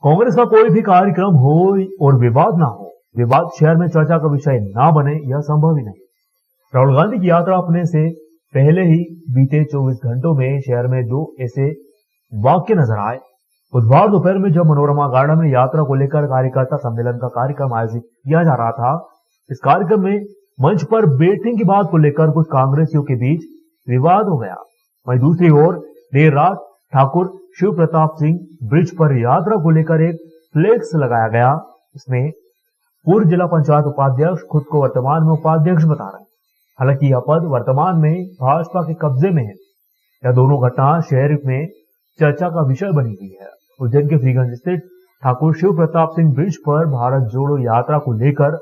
कांग्रेस का कोई भी कार्यक्रम हो और विवाद ना हो, विवाद शहर में चर्चा का विषय ना बने, यह संभव ही नहीं। राहुल गांधी की यात्रा अपने से पहले ही बीते 24 घंटों में शहर में दो ऐसे वाक्य नजर आए। बुधवार दोपहर में जब मनोरमा गार्डन में यात्रा को लेकर कार्यकर्ता सम्मेलन का कार्यक्रम आयोजित किया जा रहा था, इस कार्यक्रम में मंच पर बैठने की बात को लेकर कुछ कांग्रेसियों के बीच विवाद हो गया। वहीं दूसरी ओर देर रात ठाकुर शिव प्रताप सिंह ब्रिज पर यात्रा को लेकर एक फ्लेक्स लगाया गया। इसमें पूर्व जिला पंचायत उपाध्यक्ष खुद को वर्तमान में उपाध्यक्ष बता रहे हैं। हालांकि यह पद वर्तमान में भाजपा के कब्जे में है। यह दोनों घटना शहर में चर्चा का विषय बनी हुई है। उज्जैन के फ्रीगंज स्थित ठाकुर शिव प्रताप सिंह ब्रिज पर भारत जोड़ो यात्रा को लेकर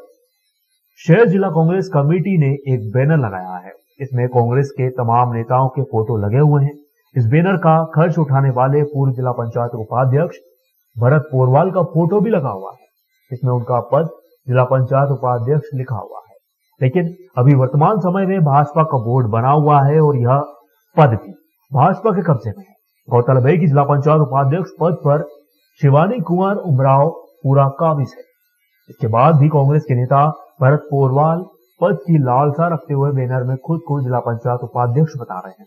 शहर जिला कांग्रेस कमेटी ने एक बैनर लगाया है। इसमें कांग्रेस के तमाम नेताओं के फोटो लगे हुए हैं। इस बैनर का खर्च उठाने वाले पूर्व जिला पंचायत उपाध्यक्ष भरत पोरवाल का फोटो भी लगा हुआ है। इसमें उनका पद जिला पंचायत उपाध्यक्ष लिखा हुआ है, लेकिन अभी वर्तमान समय में भाजपा का बोर्ड बना हुआ है और यह पद भी भाजपा के कब्जे में है। गौरतलब है कि जिला पंचायत उपाध्यक्ष पद पर शिवानी कुंवर उमराव पूरा काबिज है। इसके बाद भी कांग्रेस के नेता भरत पोरवाल पद की लालसा रखते हुए बैनर में खुद को जिला पंचायत उपाध्यक्ष बता रहे हैं।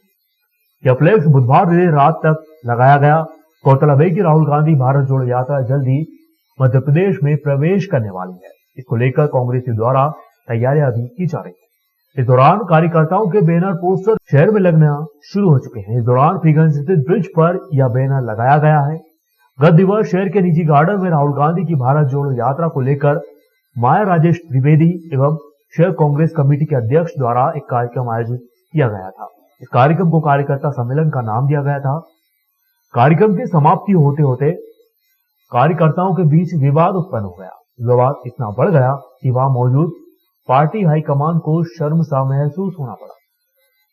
यह फ्लेक्स बुधवार देर रात तक लगाया गया। गौरतलब है कि राहुल गांधी भारत जोड़ो यात्रा जल्द ही मध्य प्रदेश में प्रवेश करने वाली है। इसको लेकर कांग्रेसियों द्वारा तैयारियां भी की जा रही है। इस दौरान कार्यकर्ताओं के बैनर पोस्टर शहर में लगना शुरू हो चुके हैं। इस दौरान फ्रीगंज स्थित ब्रिज पर यह बैनर लगाया गया है। गत दिवस शहर के निजी गार्डन में राहुल गांधी की भारत जोड़ो यात्रा को लेकर माया राजेश त्रिवेदी एवं शहर कांग्रेस कमेटी के अध्यक्ष द्वारा एक कार्यक्रम आयोजित किया गया था। इस कार्यक्रम को कार्यकर्ता सम्मेलन का नाम दिया गया था। कार्यक्रम की समाप्ति होते होते कार्यकर्ताओं के बीच विवाद उत्पन्न हो गया। विवाद इतना बढ़ गया कि वहां मौजूद पार्टी हाईकमान को शर्मसा महसूस होना पड़ा।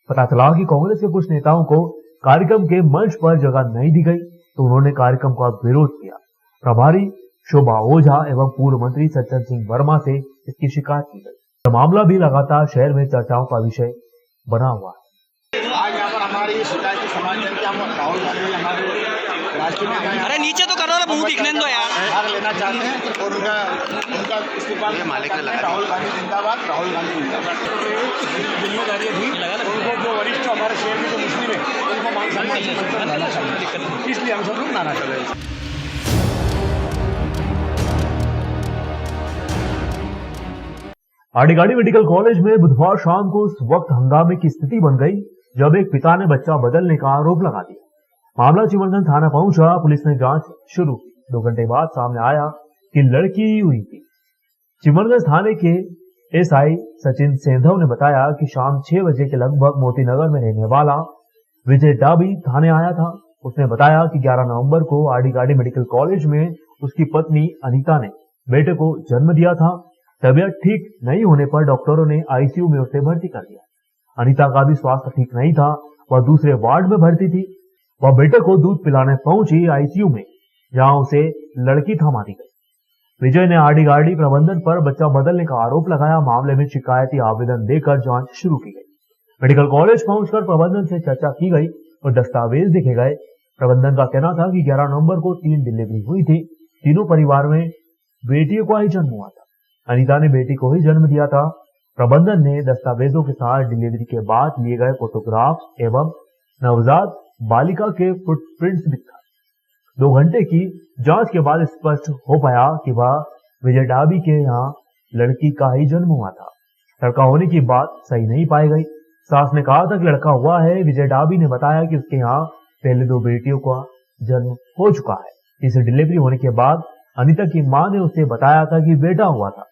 पता चला कि कांग्रेस के कुछ नेताओं को कार्यक्रम के मंच पर जगह नहीं दी गई, तो उन्होंने कार्यक्रम का विरोध किया। प्रभारी शोभा ओझा एवं पूर्व मंत्री सज्जन सिंह वर्मा से इसकी शिकायत की गई। यह मामला भी लगातार शहर में चर्चाओं का विषय बना हुआ है। आज यहाँ पर हमारी शिकायत की समाधान के हम राहुल गांधी हमारे राष्ट्रीय नेता, अरे नीचे तो करो ना, मुंह दिखने दो यार, भाग लेना चाहते हैं और उनका इस्तीफा मालिक ने राहुल गांधी जिंदाबाद, राहुल गांधी जिंदाबाद। जिम्मेदारी थी उनको, जो वरिष्ठ हमारे शहर में जो मुस्लिम है उनको मान सम्मान से लाना चाहिए, इसलिए हम सब लोग नाना चल रहे हैं। आड़ीगाड़ी मेडिकल कॉलेज में बुधवार शाम को उस वक्त हंगामे की स्थिति बन गई जब एक पिता ने बच्चा बदलने का आरोप लगा दिया। मामला चिमनगंज थाना पहुंचा। पुलिस ने जांच शुरू की। 2 घंटे बाद सामने आया कि लड़की हुई थी। चिमनगंज थाने के एसआई सचिन सेंधव ने बताया कि शाम 6 बजे के लगभग मोतीनगर में रहने वाला विजय डाबी थाने आया था। उसने बताया कि 11 नवंबर को आड़ीगाड़ी मेडिकल कॉलेज में उसकी पत्नी अनीता ने बेटे को जन्म दिया था। तबीयत ठीक नहीं होने पर डॉक्टरों ने आईसीयू में उसे भर्ती कर दिया। अनीता का भी स्वास्थ्य ठीक नहीं था, वह दूसरे वार्ड में भर्ती थी। वह बेटे को दूध पिलाने पहुंची आईसीयू में, जहां उसे लड़की थमा दी गई। विजय ने आड़ीगाड़ी प्रबंधन पर बच्चा बदलने का आरोप लगाया। मामले में शिकायती आवेदन देकर जांच शुरू की गई। मेडिकल कॉलेज पहुंचकर प्रबंधन से चर्चा की गई और दस्तावेज देखे गए। प्रबंधन का कहना था कि 11 नवंबर को 3 डिलीवरी हुई थी। तीनों परिवार में बेटियों का ही जन्म हुआ था। अनीता ने बेटी को ही जन्म दिया था। प्रबंधन ने दस्तावेजों के साथ डिलीवरी के बाद लिए गए फोटोग्राफ एवं नवजात बालिका के फुटप्रिंट्स दिखाए। 2 घंटे की जांच के बाद स्पष्ट हो पाया कि वह विजय डाबी के यहाँ लड़की का ही जन्म हुआ था। लड़का होने की बात सही नहीं पाई गई। सास ने कहा था कि लड़का हुआ है। विजय डाबी ने बताया कि उसके यहाँ पहले 2 बेटियों का जन्म हो चुका है। तीसरी डिलीवरी होने के बाद अनीता की मां ने उसे बताया था कि बेटा हुआ था,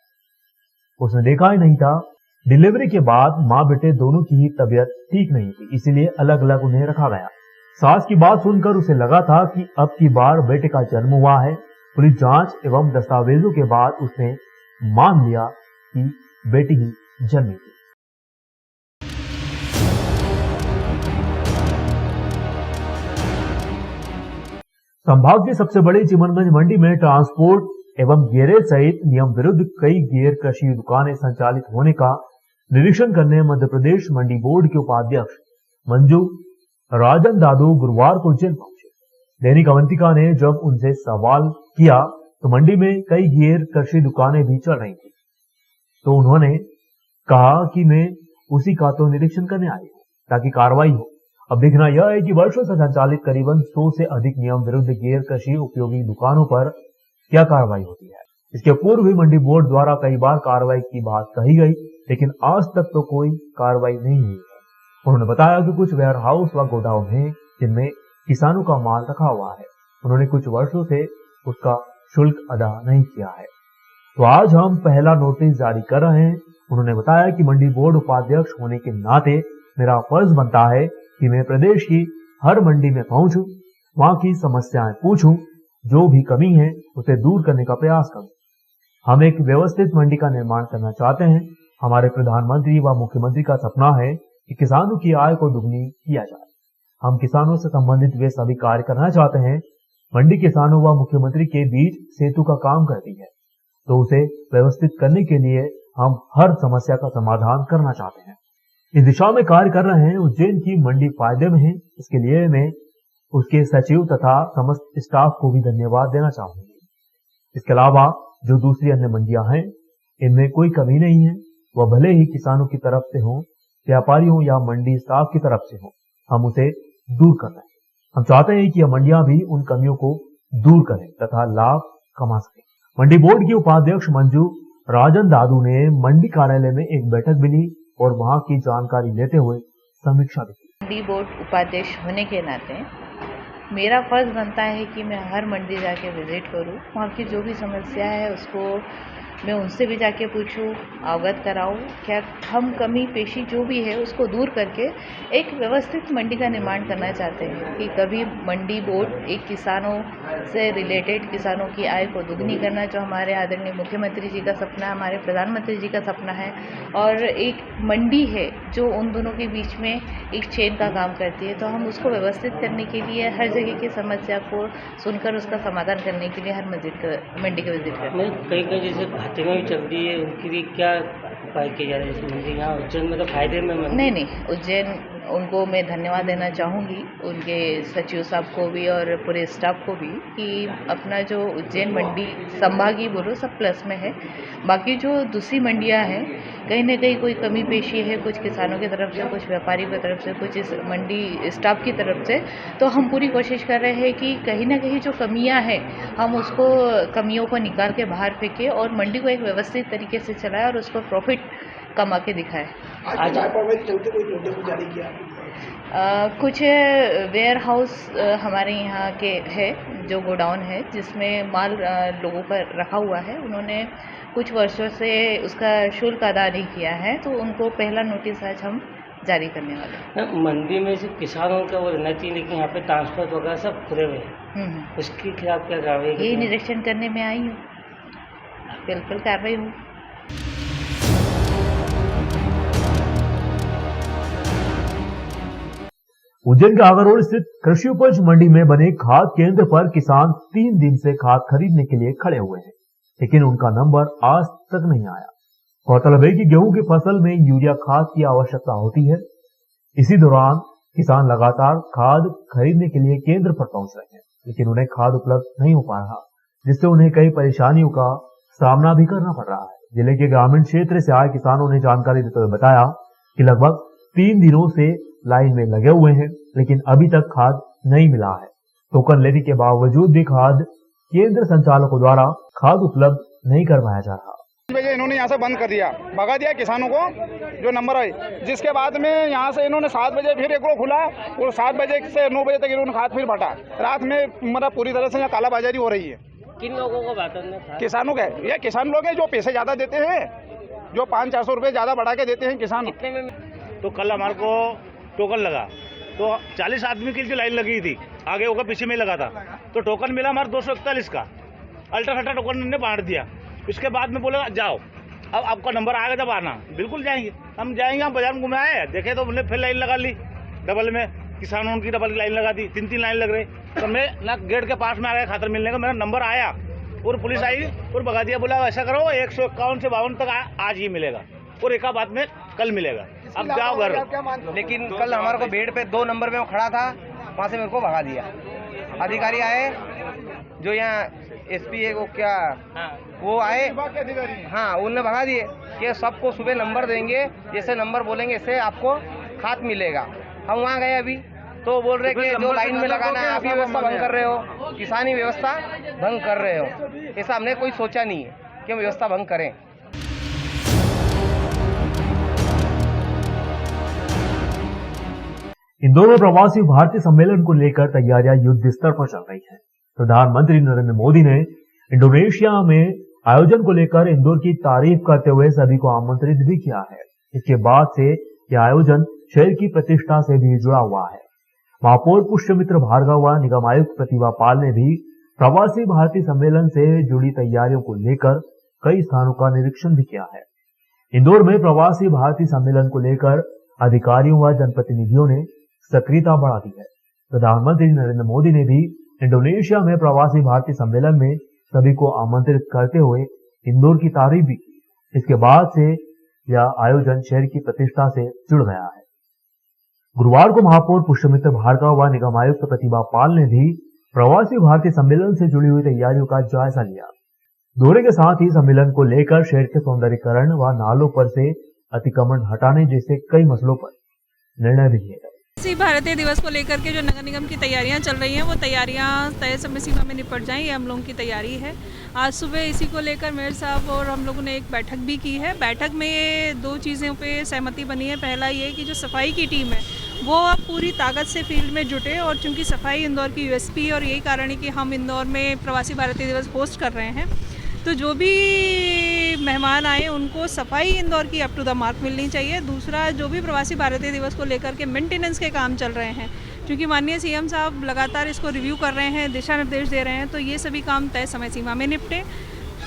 उसने देखा ही नहीं था। डिलीवरी के बाद मां बेटे दोनों की ही तबीयत ठीक नहीं थी, इसीलिए अलग अलग उन्हें रखा गया। सास की बात सुनकर उसे लगा था कि अब की बार बेटे का जन्म हुआ है। पुलिस जांच एवं दस्तावेजों के बाद उसने मान लिया कि बेटी ही जन्मी थी। संभाग की सबसे बड़ी चिमनगंज मंडी में ट्रांसपोर्ट एवं गैरेज सहित नियम विरुद्ध कई गैर कृषि दुकानें संचालित होने का निरीक्षण करने मध्य प्रदेश मंडी बोर्ड के उपाध्यक्ष मंजू राजन दादू गुरुवार को जेल पहुंचे। दैनिक अवंतिका ने जब उनसे सवाल किया तो मंडी में कई गैर कृषि दुकानें भी चल रही थी, तो उन्होंने कहा कि मैं उसी का तो निरीक्षण करने आई हूँ ताकि कार्रवाई हो। अब देखना यह है कि वर्षों से संचालित करीबन 100 से अधिक नियम विरुद्ध गैर कृषि उपयोगी दुकानों पर क्या कार्रवाई होती है। इसके पूर्व भी मंडी बोर्ड द्वारा कई बार कार्रवाई की बात कही गई, लेकिन आज तक तो कोई कार्रवाई नहीं हुई है। उन्होंने बताया कि कुछ वेयर हाउस व गोडाउन है जिनमें किसानों का माल रखा हुआ है, उन्होंने कुछ वर्षों से उसका शुल्क अदा नहीं किया है, तो आज हम पहला नोटिस जारी कर रहे हैं। उन्होंने बताया कि मंडी बोर्ड उपाध्यक्ष होने के नाते मेरा फर्ज बनता है कि मैं प्रदेश की हर मंडी में पहुंचूं, वहां की समस्याएं पूछूं, जो भी कमी है उसे दूर करने का प्रयास करूं। हम एक व्यवस्थित मंडी का निर्माण करना चाहते हैं। हमारे प्रधानमंत्री व मुख्यमंत्री का सपना है कि किसानों की आय को दुगनी किया जाए। हम किसानों से संबंधित वे सभी कार्य करना चाहते हैं। मंडी किसानों व मुख्यमंत्री के बीच सेतु का काम करती है, तो उसे व्यवस्थित करने के लिए हम हर समस्या का समाधान करना चाहते हैं। इस दिशा में कार्य कर रहे हैं। उज्जैन की मंडी फायदे में है, इसके लिए मैं उसके सचिव तथा समस्त स्टाफ को भी धन्यवाद देना चाहूंगी। इसके अलावा जो दूसरी अन्य मंडियां हैं, इनमें कोई कमी नहीं है। वह भले ही किसानों की तरफ से हो, व्यापारियों या मंडी स्टाफ की तरफ से हो, हम उसे दूर कर रहे हैं। हम चाहते हैं कि यह मंडियां भी उन कमियों को दूर करें तथा लाभ कमा सके। मंडी बोर्ड की उपाध्यक्ष मंजू राजन दादू ने मंडी कार्यालय में एक बैठक भी ली और वहां की जानकारी लेते हुए समीक्षा भी की। मंडी बोर्ड उपाध्यक्ष होने के नाते मेरा फर्ज बनता है कि मैं हर मंडी जाके विजिट करूं, वहाँ की जो भी समस्या है उसको मैं उनसे भी जाके पूछूं, अवगत कराऊं, क्या हम कमी पेशी जो भी है उसको दूर करके एक व्यवस्थित मंडी का निर्माण करना चाहते हैं कि कभी मंडी बोर्ड एक किसानों से रिलेटेड किसानों की आय को दुगनी करना, जो हमारे आदरणीय मुख्यमंत्री जी का सपना है, हमारे प्रधानमंत्री जी का सपना है, और एक मंडी है जो उन दोनों के बीच में एक चेन का काम करती है, तो हम उसको व्यवस्थित करने के लिए हर जगह की समस्या को सुनकर उसका समाधान करने के लिए हर मंडी का विजिट करते हैं। कई जैसे फातिमा भी चल रही है, उनके लिए क्या उपाय किए जा रहे हैं? मंडी यहाँ उज्जैन में तो फायदे में नहीं, उज्जैन उनको मैं धन्यवाद देना चाहूँगी, उनके सचिव साहब को भी और पूरे स्टाफ को भी, कि अपना जो उज्जैन मंडी संभागीय बोलो सब प्लस में है। बाकी जो दूसरी मंडियाँ हैं, कहीं ना कहीं कोई कमी पेशी है, कुछ किसानों की तरफ से, कुछ व्यापारी की तरफ से, कुछ इस मंडी स्टाफ की तरफ से, तो हम पूरी कोशिश कर रहे हैं कि कहीं ना कहीं जो कमियां हैं हम उसको कमियों को निकाल के बाहर फेंके और मंडी को एक व्यवस्थित तरीके से चलाएं और उसको प्रॉफिट कमा के दिखाएं। आज चलते कोई नोटिस जारी किया? कुछ वेयर हाउस हमारे यहाँ के है, जो गोडाउन है जिसमें माल लोगों का रखा हुआ है, उन्होंने कुछ वर्षों से उसका शुल्क अदा नहीं किया है, तो उनको पहला नोटिस आज हम जारी करने वाले हैं। मंडी में सिर्फ किसानों का वो रहना चाहिए, लेकिन यहाँ पे ट्रांसपोर्ट वगैरह सब खुले हुए हैं, उसके खिलाफ क्या कार्रवाई? यही निरीक्षण करने में आई हूँ, बिल्कुल कार्रवाई हो। उज्जैन के आगर रोड स्थित कृषि उपज मंडी में बने खाद केंद्र पर किसान 3 दिन से खाद खरीदने के लिए खड़े हुए हैं, लेकिन उनका नंबर आज तक नहीं आया। गौरतलब है कि गेहूं की फसल में यूरिया खाद की आवश्यकता होती है। इसी दौरान किसान लगातार खाद खरीदने के लिए केंद्र पर पहुंच रहे हैं, लेकिन उन्हें खाद उपलब्ध नहीं हो पा रहा, जिससे उन्हें कई परेशानियों का सामना भी करना पड़ रहा है। जिले के ग्रामीण क्षेत्र से आए किसानों ने जानकारी देते हुए बताया कि लगभग 3 दिनों से लाइन में लगे हुए हैं, लेकिन अभी तक खाद नहीं मिला है। टोकन लेने के बावजूद भी खाद केंद्र संचालकों द्वारा खाद उपलब्ध नहीं करवाया जा रहा। बजे इन्होंने यहाँ से बंद कर दिया, भगा दिया किसानों को जो नंबर है, जिसके बाद में यहाँ से इन्होंने 7 बजे फिर एक खुला और 7 बजे से 9 बजे तक इन्होंने खाद फिर बांटा। रात में मतलब पूरी तरह से यहाँ कालाबाजारी हो रही है। किन लोगों को बात है? किसानों का, ये किसान लोग हैं जो पैसे ज्यादा देते हैं, जो 500-400 रुपए ज्यादा बढ़ा के देते हैं किसान। तो कल हमारे को टोकन लगा, तो 40 आदमी की जो लाइन लगी थी, आगे होकर पीछे में लगा था, तो टोकन मिला हमारा 241 का। अल्ट्रा सट्टा टोकन ने बांट दिया। इसके बाद में बोला जाओ, अब आपका नंबर आएगा जब आना। बिल्कुल जाएंगे, हम जाएंगे। हम बाजार में घूमे आए, देखे तो हमने फिर लाइन लगा ली डबल में। किसानों की डबल लाइन लगा दी, 3 लाइन लग रही। तो मैं ना गेट के पास में आ गया खातर मिलने का, मेरा नंबर आया और पुलिस आई और भगा दिया। बोला ऐसा करो 151 से 52 तक आज ही मिलेगा और एक बाद में कल मिलेगा, अब जाओ घर। लेकिन कल हमारे को बेड पे 2 नंबर में वो खड़ा था, वहाँ से मेरे को भगा दिया। अधिकारी आए, जो यहाँ एसपी है वो क्या वो आए, हाँ उन्होंने भगा दिए कि सबको सुबह नंबर देंगे, जैसे नंबर बोलेंगे इससे आपको खाद मिलेगा। हम वहाँ गए अभी तो बोल रहे कि जो लाइन में लगाना है आप ही व्यवस्था भंग कर रहे हो, किसानी व्यवस्था भंग कर रहे हो। ऐसा हमने कोई सोचा नहीं है कि हम व्यवस्था भंग करें। इंदौर में प्रवासी भारतीय सम्मेलन को लेकर तैयारियां युद्ध स्तर पर चल रही हैं। प्रधानमंत्री नरेंद्र मोदी ने इंडोनेशिया में आयोजन को लेकर इंदौर की तारीफ करते हुए सभी को आमंत्रित भी किया है। इसके बाद से यह आयोजन शहर की प्रतिष्ठा से भी जुड़ा हुआ है। महापौर पुष्यमित्र भार्गव व निगम आयुक्त प्रतिभा पाल ने भी प्रवासी भारतीय सम्मेलन से जुड़ी तैयारियों को लेकर कई स्थानों का निरीक्षण भी किया है। इंदौर में प्रवासी भारतीय सम्मेलन को लेकर अधिकारियों व जनप्रतिनिधियों ने सक्रियता बढ़ा दी है। प्रधानमंत्री नरेंद्र मोदी ने भी इंडोनेशिया में प्रवासी भारतीय सम्मेलन में सभी को आमंत्रित करते हुए इंदौर की तारीफ भी की। इसके बाद से यह आयोजन शहर की प्रतिष्ठा से जुड़ गया है। गुरुवार को महापौर पुष्यमित्र भार्गव व निगम आयुक्त प्रतिभा पाल ने भी प्रवासी भारतीय सम्मेलन से जुड़ी हुई तैयारियों का जायजा लिया। दौरे के साथ ही सम्मेलन को लेकर शहर के सौंदर्यीकरण व नालों पर से अतिक्रमण हटाने जैसे कई मसलों पर निर्णय भी लिए गए। भारतीय दिवस को लेकर के जो नगर निगम की तैयारियां चल रही हैं वो तैयारियां तय समय सीमा में निपट जाएं, ये हम लोगों की तैयारी है। आज सुबह इसी को लेकर मेयर साहब और हम लोगों ने एक बैठक भी की है। बैठक में ये दो चीज़ों पे सहमति बनी है। पहला ये कि जो सफाई की टीम है वो अब पूरी ताकत से फील्ड में जुटे, और चूँकि सफाई इंदौर की यूएसपी और यही कारण है कि हम इंदौर में प्रवासी भारतीय दिवस होस्ट कर रहे हैं, तो जो भी मेहमान आए उनको सफाई इंदौर की अप टू द मार्क मिलनी चाहिए। दूसरा, जो भी प्रवासी भारतीय दिवस को लेकर के मेंटेनेंस के काम चल रहे हैं, क्योंकि माननीय सीएम साहब लगातार इसको रिव्यू कर रहे हैं, दिशा निर्देश दे रहे हैं, तो ये सभी काम तय समय सीमा में निपटे।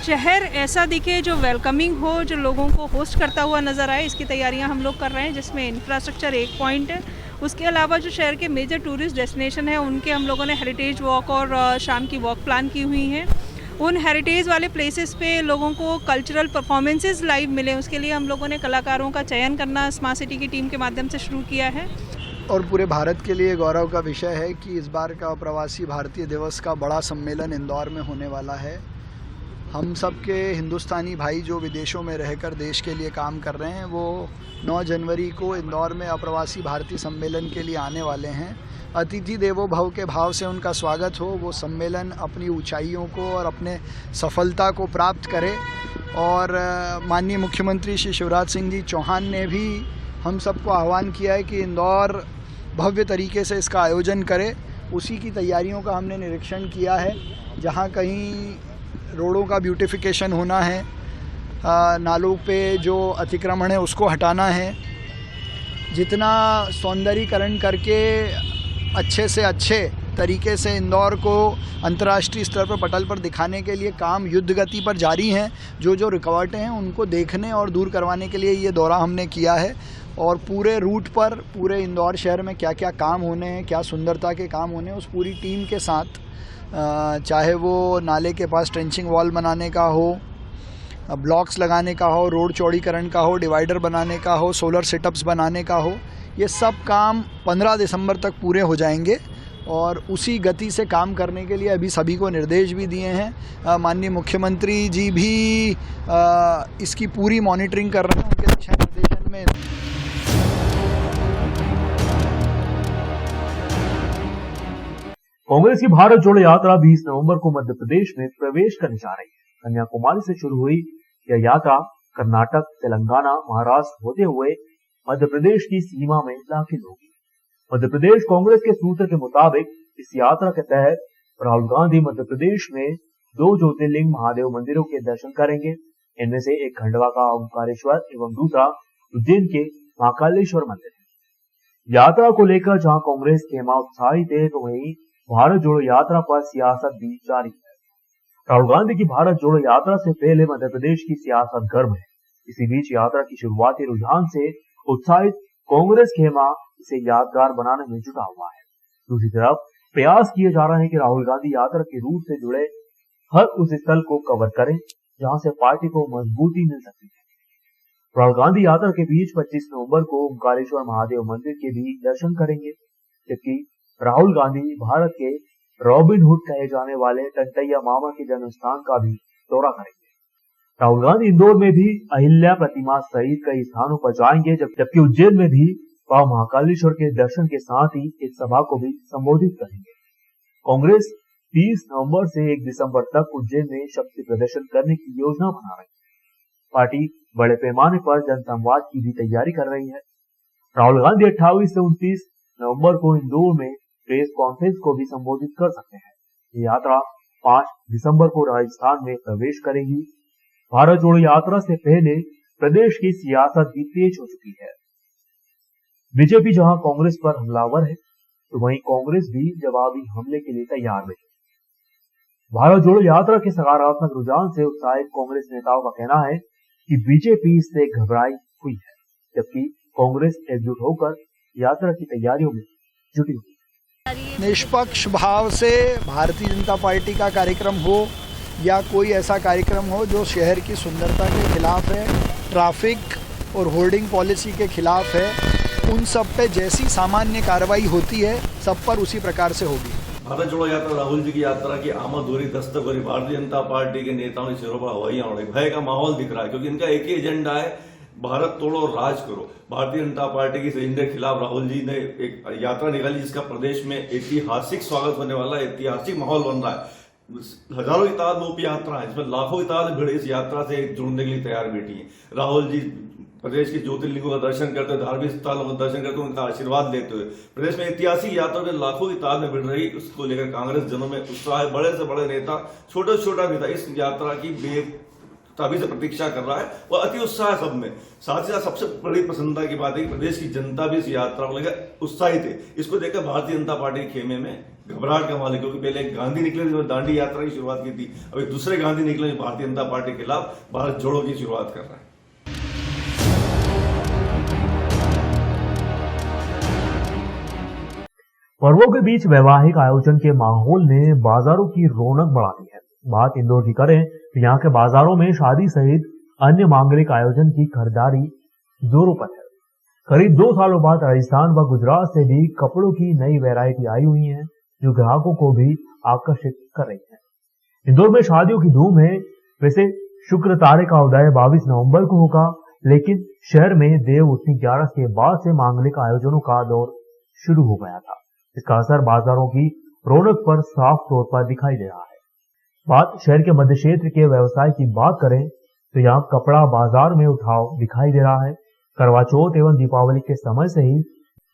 शहर ऐसा दिखे जो वेलकमिंग हो, जो लोगों को होस्ट करता हुआ नज़र आए, इसकी तैयारियां हम लोग कर रहे हैं, जिसमें इंफ्रास्ट्रक्चर एक पॉइंट है। उसके अलावा जो शहर के मेजर टूरिस्ट डेस्टिनेशन है उनके हम लोगों ने हेरिटेज वॉक और शाम की वॉक प्लान की हुई हैं। उन हेरिटेज वाले प्लेसेस पे लोगों को कल्चरल परफॉर्मेंसेस लाइव मिले, उसके लिए हम लोगों ने कलाकारों का चयन करना स्मार्ट सिटी की टीम के माध्यम से शुरू किया है। और पूरे भारत के लिए गौरव का विषय है कि इस बार का प्रवासी भारतीय दिवस का बड़ा सम्मेलन इंदौर में होने वाला है। हम सब के हिंदुस्तानी भाई जो विदेशों में रहकर देश के लिए काम कर रहे हैं वो 9 जनवरी को इंदौर में अप्रवासी भारतीय सम्मेलन के लिए आने वाले हैं। अतिथि देवो भव के भाव से उनका स्वागत हो, वो सम्मेलन अपनी ऊंचाइयों को और अपने सफलता को प्राप्त करे। और माननीय मुख्यमंत्री श्री शिवराज सिंह जी चौहान ने भी हम सबको आह्वान किया है कि इंदौर भव्य तरीके से इसका आयोजन करे। उसी की तैयारियों का हमने निरीक्षण किया है। जहाँ कहीं रोडों का ब्यूटिफिकेशन होना है, नालों पे जो अतिक्रमण है उसको हटाना है, जितना सौंदर्यीकरण करके अच्छे से अच्छे तरीके से इंदौर को अंतर्राष्ट्रीय स्तर पर पटल पर दिखाने के लिए काम युद्ध गति पर जारी हैं। जो जो रुकावटें हैं उनको देखने और दूर करवाने के लिए ये दौरा हमने किया है। और पूरे रूट पर पूरे इंदौर शहर में क्या क्या काम होने हैं, क्या सुंदरता के काम होने हैं, उस पूरी टीम के साथ, चाहे वो नाले के पास ट्रेंचिंग वॉल बनाने का हो, ब्लॉक्स लगाने का हो, रोड चौड़ीकरण का हो, डिवाइडर बनाने का हो, सोलर सेटअप्स बनाने का हो, ये सब काम 15 दिसंबर तक पूरे हो जाएंगे। और उसी गति से काम करने के लिए अभी सभी को निर्देश भी दिए हैं। माननीय मुख्यमंत्री जी भी इसकी पूरी मॉनिटरिंग कर रहे हैं। उनके दिशा निर्देशन में कांग्रेस की भारत जोड़ो यात्रा 20 नवंबर को मध्य प्रदेश में प्रवेश करने जा रही है। कन्याकुमारी से शुरू हुई यह यात्रा कर्नाटक, तेलंगाना, महाराष्ट्र होते हुए मध्य प्रदेश की सीमा में दाखिल होगी। मध्य प्रदेश कांग्रेस के सूत्र के मुताबिक इस यात्रा के तहत राहुल गांधी मध्य प्रदेश में 2 ज्योतिर्लिंग महादेव मंदिरों के दर्शन करेंगे। इनमें से एक खंडवा का ओंकारेश्वर एवं दूसरा उज्जैन के महाकालेश्वर मंदिर है। यात्रा को लेकर जहां कांग्रेस खेमा उत्साहित है, तो वहीं भारत जोड़ो यात्रा पर सियासत भी जारी है। राहुल गांधी की भारत जोड़ो यात्रा से पहले मध्य प्रदेश की सियासत गर्म है। इसी बीच यात्रा की शुरुआती रुझान से उत्साहित कांग्रेस खेमा इसे यादगार बनाने में जुटा हुआ है। दूसरी तरफ प्रयास किए जा रहे हैं कि राहुल गांधी यात्रा के रूट से जुड़े हर उस स्थल को कवर करें जहां से पार्टी को मजबूती मिल सकती है। राहुल गांधी यात्रा के बीच 25 नवंबर को ओंकारेश्वर महादेव मंदिर के भी दर्शन करेंगे, जबकि राहुल गांधी भारत के रॉबिनहुड कहे जाने वाले टंटैया मामा के जन्म स्थान का भी दौरा करेंगे। राहुल गांधी इंदौर में भी अहिल्या प्रतिमा सहित कई स्थानों पर जाएंगे, जबकि उज्जैन में भी वह महाकालेश्वर के दर्शन के साथ ही एक सभा को भी संबोधित करेंगे। कांग्रेस 30 नवंबर से 1 दिसंबर तक उज्जैन में शक्ति प्रदर्शन करने की योजना बना रही है। पार्टी बड़े पैमाने पर जनसंवाद की भी तैयारी कर रही है। राहुल गांधी 28 से 29 नवंबर को इंदौर में प्रेस कॉन्फ्रेंस को भी संबोधित कर सकते हैं। ये यात्रा 5 दिसंबर को राजस्थान में प्रवेश करेगी। भारत जोड़ो यात्रा से पहले प्रदेश की सियासत भी तेज हो चुकी है। बीजेपी जहां कांग्रेस पर हमलावर है, तो वहीं कांग्रेस भी जवाबी हमले के लिए तैयार बैठी। भारत जोड़ो यात्रा के सकारात्मक रुझान से उत्साहित कांग्रेस नेताओं का कहना है कि बीजेपी इससे घबराई हुई है, जबकि कांग्रेस एकजुट होकर यात्रा की तैयारियों में जुटी हुई है। निष्पक्ष भाव से भारतीय जनता पार्टी का कार्यक्रम हो या कोई ऐसा कार्यक्रम हो जो शहर की सुंदरता के खिलाफ है, ट्रैफिक और होर्डिंग पॉलिसी के खिलाफ है, उन सब पे जैसी सामान्य कार्रवाई होती है सब पर उसी प्रकार से होगी। भारत जोड़ो यात्रा राहुल जी की यात्रा की आमद हो रही, दस्तक हो रही। भारतीय जनता पार्टी के नेताओं के सिरों पर हवाइयां उड़ रही, भय का माहौल दिख रहा है, क्योंकि इनका एक ही एजेंडा है, भारत तोड़ो राज करो। भारतीय जनता पार्टी के इस एजेंडे के खिलाफ राहुल जी ने एक यात्रा निकाली, जिसका प्रदेश में ऐतिहासिक स्वागत होने वाला है, ऐतिहासिक माहौल बन रहा है। हजारों की तादाद में यात्रा है, जिसमें लाखों की तादाद भीड़ इस यात्रा से जुड़ने के लिए तैयार बैठी है। राहुल जी प्रदेश के ज्योतिर्लिंगों का दर्शन करते हुए, धार्मिक स्थलों का दर्शन करते हुए उनका आशीर्वाद लेते हुए प्रदेश में ऐतिहासिक यात्रा में लाखों की तादाद में भिड़ रही, उसको लेकर कांग्रेस जनों में उत्साह है। बड़े से बड़े नेता, छोटे से छोटा नेता इस यात्रा की बेताबी से प्रतीक्षा कर रहा है, वह अति उत्साह है सब में। साथ ही साथ सबसे बड़ी प्रसन्नता की बात है कि प्रदेश की जनता भी इस यात्रा को लेकर उत्साहित है। इसको देखकर भारतीय जनता पार्टी के खेमे में घबराहट का माहौल है, क्योंकि पहले गांधी निकले थे, दांडी यात्रा की शुरुआत की थी, अभी दूसरे गांधी निकले भारतीय जनता पार्टी के खिलाफ भारत जोड़ो की शुरुआत कर रहा है। पर्वों के बीच वैवाहिक आयोजन के माहौल ने बाजारों की रौनक बढ़ा दी है। बात इंदौर की करें तो यहाँ के बाजारों में शादी सहित अन्य मांगलिक आयोजन की खरीदारी जोरों पर है। करीब 2 सालों बाद राजस्थान व गुजरात से भी कपड़ों की नई वैरायटी आई हुई है, जो ग्राहकों को भी आकर्षित कर रही है। इंदौर में शादियों की धूम है। वैसे शुक्र तारे का उदय 22 नवंबर को होगा, लेकिन शहर में देव उठनी 11 के बाद से मांगलिक आयोजनों का दौर शुरू हो गया था। इसका असर बाजारों की रौनक पर साफ तौर पर दिखाई दे रहा है। बात शहर के मध्य क्षेत्र के व्यवसाय की बात करें तो यहाँ कपड़ा बाजार में उठाव दिखाई दे रहा है। करवा चौथ एवं दीपावली के समय से ही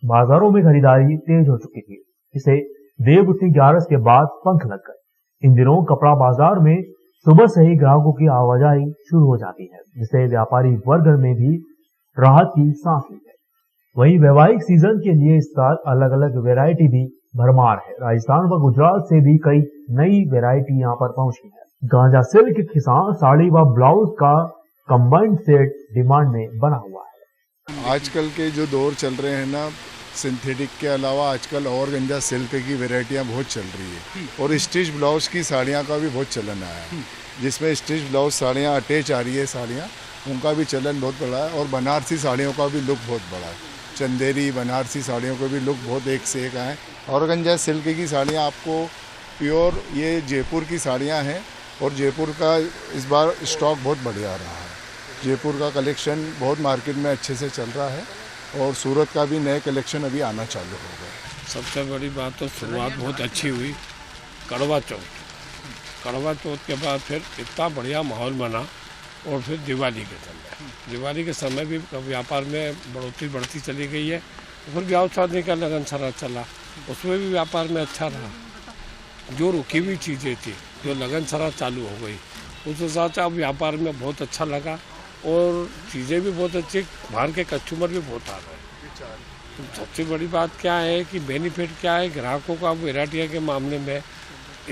बाजारों में खरीदारी तेज हो चुकी थी, जिसे देव उठनी 11 के बाद पंख लग गए। इन दिनों कपड़ा बाजार में सुबह से ही ग्राहकों की आवाजाही शुरू हो जाती है, जिससे व्यापारी वर्ग में भी राहत की सांस ली है। वहीं वैवाहिक सीजन के लिए इस साल अलग अलग वैरायटी भी भरमार है। राजस्थान व गुजरात से भी कई नई वैरायटी यहाँ पर पहुंची है। गांजा सिल्क किसान साड़ी व ब्लाउज का कंबाइंड सेट डिमांड में बना हुआ है। आजकल के जो दौर चल रहे हैं ना, सिंथेटिक के अलावा आजकल और गंजा सिल्क की वैरायटियाँ बहुत चल रही है, और स्टिच ब्लाउज की साड़ियाँ का भी बहुत चलन आया है, जिसमें स्टिच ब्लाउज साड़ियाँ अटैच आ रही है, साड़ियाँ उनका भी चलन बहुत बड़ा है, और बनारसी साड़ियों का भी लुक बहुत बड़ा है। चंदेरी बनारसी साड़ियों के भी लुक बहुत एक से एक आए। और गंजा सिल्क की साड़ियाँ आपको प्योर ये जयपुर की साड़ियाँ हैं, और जयपुर का इस बार स्टॉक बहुत बढ़िया रहा है। जयपुर का कलेक्शन बहुत मार्केट में अच्छे से चल रहा है, और सूरत का भी नए कलेक्शन अभी आना चालू हो गए। सबसे बड़ी बात तो शुरुआत बहुत अच्छी हुई करवा चौथ के बाद फिर इतना बढ़िया माहौल बना, और फिर दिवाली के समय भी व्यापार में बढ़ोतरी बढ़ती चली गई है। फिर ब्याह शादी का लगन सारा चला, उसमें भी व्यापार में अच्छा रहा। जो रुकी हुई चीज़ें थी, जो लगन सारा चालू हो गई, उस हिसाब से अब व्यापार में बहुत अच्छा लगा, और चीज़ें भी बहुत अच्छी, बाहर के कस्टमर भी बहुत आ रहे हैं। तो सबसे बड़ी बात क्या है कि बेनिफिट क्या है ग्राहकों का वैरायटियों के मामले में।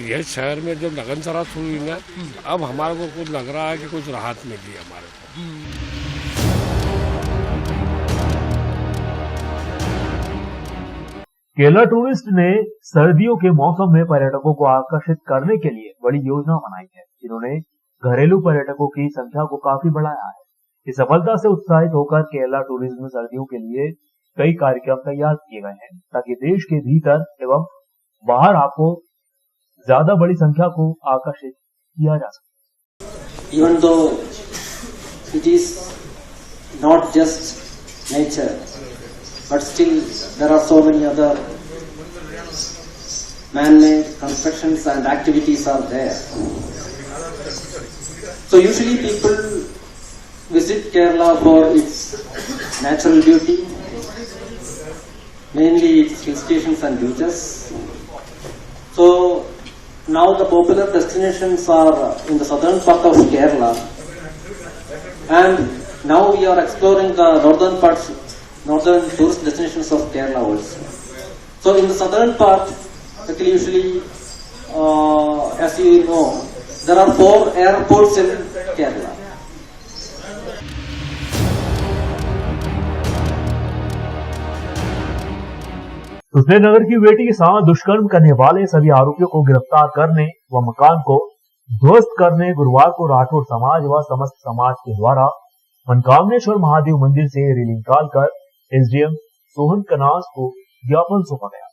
यह शहर में जब लगन सराह शुरू हुई ना, अब हमारे को कुछ लग रहा है कि कुछ राहत मिली हमारे को। केरला टूरिस्ट ने सर्दियों के मौसम में पर्यटकों को आकर्षित करने के लिए बड़ी योजना बनाई है, जिन्होंने घरेलू पर्यटकों की संख्या को काफी बढ़ाया है। इस सफलता से उत्साहित होकर केरला टूरिज्म सर्दियों के लिए कई कार्यक्रम तैयार किए गए हैं, ताकि देश के भीतर एवं बाहर आपको ज्यादा बड़ी संख्या को आकर्षित किया जा सके। Even though it is not just nature, but still there are so many other man-made constructions and activities are there. So usually people visit Kerala for its natural beauty, mainly its hill stations and beaches. So now the popular destinations are in the southern part of Kerala, and now we are exploring the northern tourist destinations of Kerala also. So in the southern part, actually usually, as you know, there are 4 airports in Kerala. सुथनेनगर की बेटी के साथ दुष्कर्म करने वाले सभी आरोपियों को गिरफ्तार करने व मकान को ध्वस्त करने गुरुवार को राठौर समाज व समस्त समाज के द्वारा मनकामनेश्वर महादेव मंदिर से रैली निकालकर एसडीएम सोहन कनास को ज्ञापन सौंपा गया।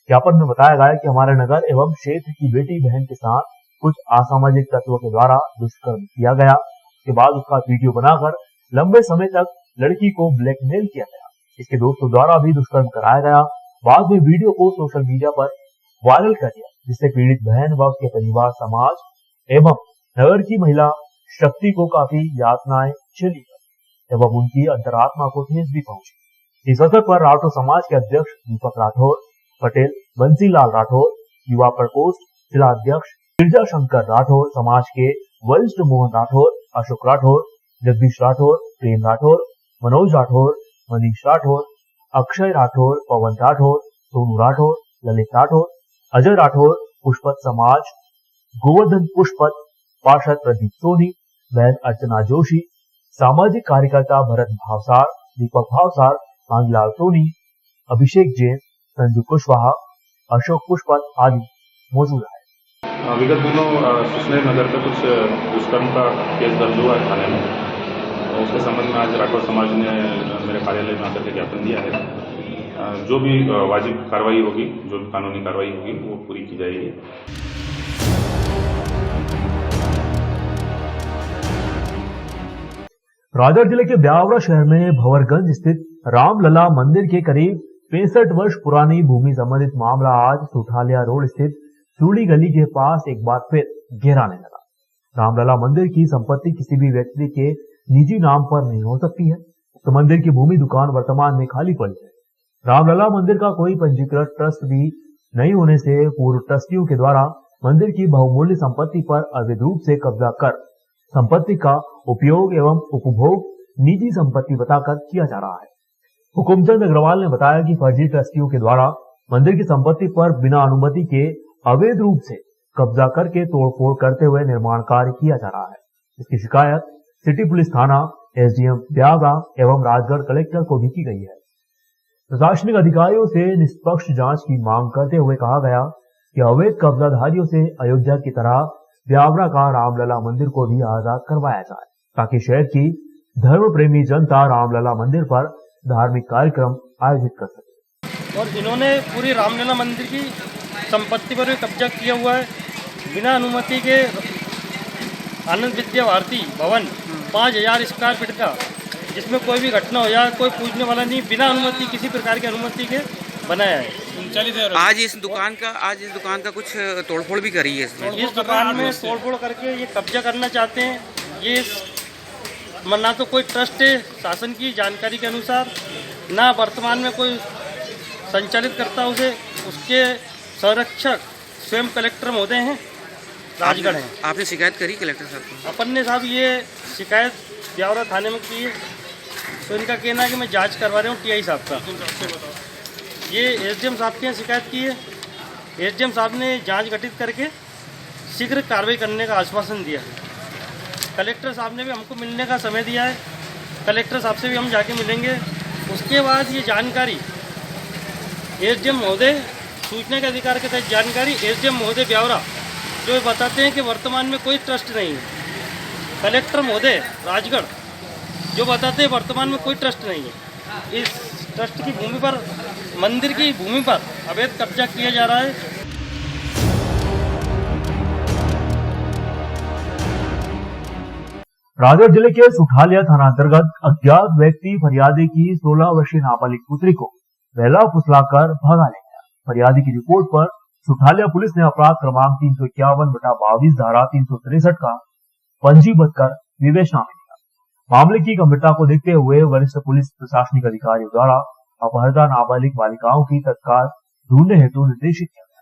ज्ञापन में बताया गया कि हमारे नगर एवं क्षेत्र की बेटी बहन के साथ कुछ असामाजिक तत्वों के द्वारा दुष्कर्म किया गया। इसके बाद उसका वीडियो बनाकर लंबे समय तक लड़की को ब्लैकमेल किया गया। इसके दोस्तों द्वारा भी दुष्कर्म कराया गया। बाद में वीडियो को सोशल मीडिया पर वायरल कर दिया, जिससे पीड़ित बहन व उसके परिवार, समाज एवं नगर की महिला शक्ति को काफी यातनाएं झेली एवं उनकी अंतरात्मा को ठेस भी पहुंची। इस अवसर पर राठौर समाज के अध्यक्ष दीपक राठौर, पटेल बंसीलाल राठौर, युवा प्रकोष्ठ जिला अध्यक्ष गिरजा शंकर राठौर, समाज के वरिष्ठ मोहन राठौर, अशोक राठौर, जगदीश राठौर, प्रेम राठौर, मनोज राठौर, मनीष राठौर, अक्षय राठौर, पवन राठौर, सोनू राठौर, ललित राठौर, अजय राठौर, पुष्पत समाज, गोवर्धन पुष्पत, पार्षद प्रदीप सोनी, बहन अर्चना जोशी, सामाजिक कार्यकर्ता भरत भावसार, दीपक भावसार, मांगीलाल सोनी, अभिषेक जैन, संजू कुशवाहा, अशोक पुष्पत आदि मौजूद है। विगत दिनों सुथनेनगर पे कुछ दुष्कर्म का केस दर्ज हुआ है थाने में। उसके संबंध में आज राठौर समाज ने मेरे कार्यालय में आकर के ज्ञापन दिया है। जो भी वाजिब कार्रवाई होगी, जो भी कानूनी कार्रवाई होगी, वो पूरी की जाएगी। राजगढ़ जिले के ब्यावरा शहर में भंवरगंज स्थित रामलला मंदिर के करीब 65 वर्ष पुरानी भूमि संबंधित मामला आज सुठालिया रोड स्थित चूड़ी गली के पास एक बार फिर गहराने लगा। रामलला मंदिर की संपत्ति किसी भी व्यक्ति के निजी नाम पर नहीं हो सकती है। उक्त मंदिर की भूमि दुकान वर्तमान में खाली पड़ी है। रामलला मंदिर का कोई पंजीकृत ट्रस्ट भी नहीं होने से पूर्व ट्रस्टियों के द्वारा मंदिर की बहुमूल्य संपत्ति पर अवैध रूप से कब्जा कर संपत्ति का उपयोग एवं उपभोग निजी संपत्ति बताकर किया जा रहा है। हुकुमचंद अग्रवाल ने बताया कि फर्जी ट्रस्टियों के द्वारा मंदिर की संपत्ति पर बिना अनुमति के अवैध रूप से कब्जा करके तोड़फोड़ करते हुए निर्माण कार्य किया जा रहा है। इसकी शिकायत सिटी पुलिस थाना, एसडीएम ब्यावरा एवं राजगढ़ कलेक्टर को भी की गई है। प्रशासनिक अधिकारियों से निष्पक्ष जांच की मांग करते हुए कहा गया कि अवैध कब्जाधारियों से अयोध्या की तरह ब्यावरा का रामलला मंदिर को भी आजाद करवाया जाए, ताकि शहर की धर्म प्रेमी जनता रामलला मंदिर पर धार्मिक कार्यक्रम आयोजित कर सके। और इन्होंने पूरी रामलला मंदिर की संपत्ति पर भी कब्जा किया हुआ है। बिना अनुमति के आनंद विद्या भारती भवन 5000 स्क्वायर फीट का, जिसमें कोई भी घटना हो जाए कोई पूछने वाला नहीं, बिना अनुमति, किसी प्रकार की अनुमति के बनाया है। आज इस दुकान का कुछ तोड़फोड़ भी करी है। इस दुकान में तोड़फोड़ करके ये कब्जा करना चाहते हैं। ये ना तो कोई ट्रस्ट है शासन की जानकारी के अनुसार, ना वर्तमान में कोई संचालित करता उसे। उसके संरक्षक स्वयं कलेक्टर महोदय हैं, राजगढ़ हैं। आपने शिकायत करी कलेक्टर साहब को? अपन ने साहब ये शिकायत ब्यावरा थाने में की है, तो इनका कहना है कि मैं जांच करवा रहा हूँ टीआई साहब का। ये एसडीएम साहब के शिकायत की है। एसडीएम साहब ने जांच गठित करके शीघ्र कार्रवाई करने का आश्वासन दिया है। कलेक्टर साहब ने भी हमको मिलने का समय दिया है। कलेक्टर साहब से भी हम जाके मिलेंगे। उसके बाद ये जानकारी एसडीएम महोदय, सूचना के अधिकार के तहत जानकारी एसडीएम महोदय ब्यावरा जो बताते हैं कि वर्तमान में कोई ट्रस्ट नहीं है। कलेक्टर महोदय राजगढ़ जो बताते हैं वर्तमान में कोई ट्रस्ट नहीं है। इस ट्रस्ट की भूमि पर, मंदिर की भूमि पर अवैध कब्जा किया जा रहा है। राजगढ़ जिले के सुठालिया थाना अंतर्गत अज्ञात व्यक्ति फरियादी की 16 वर्षीय नाबालिग पुत्री को बहला फुसलाकर भगा ले गया। फरियादी की रिपोर्ट पर सुठालिया पुलिस ने अपराध क्रमांक 351/22 धारा 363 का पंजीबद्ध कर विवेचना में लिया। मामले की गंभीरता को देखते हुए वरिष्ठ पुलिस प्रशासनिक अधिकारियों द्वारा अपहृता नाबालिग बालिकाओं की तत्काल ढूंढने हेतु निर्देशित किया गया।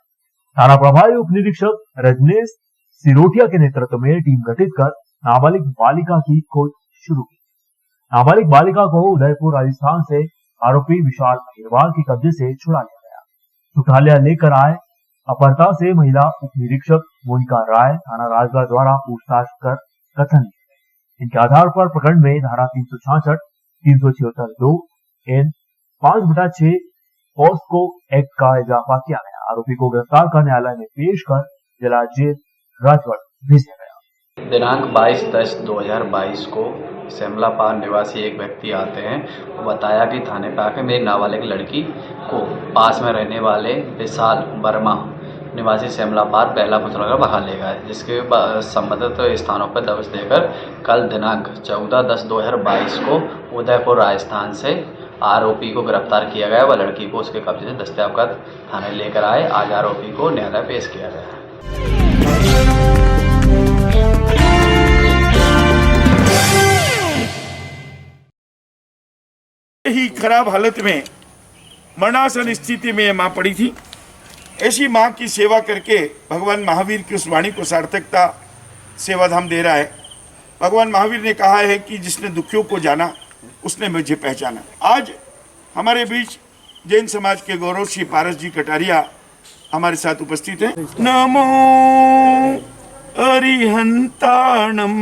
थाना प्रभारी उप निरीक्षक रजनीश सिरोठिया के नेतृत्व में टीम गठित कर नाबालिग बालिका की खोज शुरू की। नाबालिग बालिका को उदयपुर राजस्थान से आरोपी विशाल अहिरवाल के कब्जे से छुड़ा लिया गया। सुठालिया लेकर आए अपहृता से महिला उप निरीक्षक मोनिका राय थाना राजगढ़ द्वारा पूछताछ कर कथन लिए गए। इनके आधार पर प्रकरण में धारा 366, 376(2) एन 5/6 पॉस्को एक्ट का इजाफा किया गया। आरोपी को गिरफ्तार कर न्यायालय में पेश कर जिला जेल राजगढ़ भेज दिया गया। दिनांक 22/10/2022 को सेमलापार निवासी एक व्यक्ति आते हैं। वो बताया कि थाने पे आके मेरी नाबालिग लड़की को पास में रहने वाले विशाल वर्मा निवासी सेमलापार बहला फुसलाकर भगा ले गए, जिसके संबंधित स्थानों पर दबिश देकर कल दिनांक 14/10/2022 को उदयपुर राजस्थान से आरोपी को गिरफ्तार किया गया। वह लड़की को उसके कब्जे से दस्तयाब कर थाने लेकर आए। आज आरोपी को न्यायालय पेश किया गया। ही खराब हालत में मरणासन स्थिति में माँ पड़ी थी। ऐसी माँ की सेवा करके भगवान महावीर की उस वाणी को सार्थकता सेवाधाम दे रहा है। भगवान महावीर ने कहा है कि जिसने दुखियों को जाना उसने मुझे पहचाना। आज हमारे बीच जैन समाज के गौरव श्री पारस जी कटारिया हमारे साथ उपस्थित हैं। नमो अरिहंताणम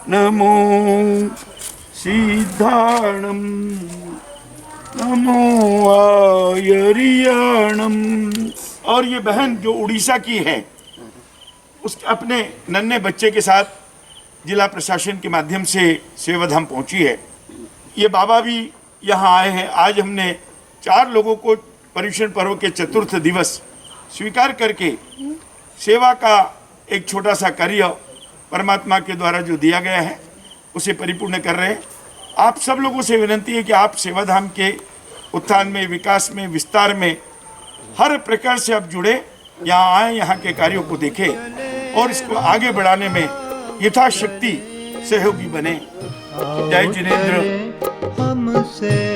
नमो सिद्धाणम नमो आयरियाणम। और ये बहन जो उड़ीसा की है, उस अपने नन्हे बच्चे के साथ जिला प्रशासन के माध्यम से सेवाधाम पहुंची है। ये बाबा भी यहाँ आए हैं। आज हमने 4 लोगों को पर्युषण पर्व के चतुर्थ दिवस स्वीकार करके सेवा का एक छोटा सा कार्य परमात्मा के द्वारा जो दिया गया है उसे परिपूर्ण कर रहे हैं। आप सब लोगों से विनती है कि आप सेवाधाम के उत्थान में, विकास में, विस्तार में हर प्रकार से आप जुड़े, यहाँ आए, यहाँ के कार्यों को देखें और इसको आगे बढ़ाने में यथाशक्ति सहयोगी बने। जय जिनेंद्र। हमसे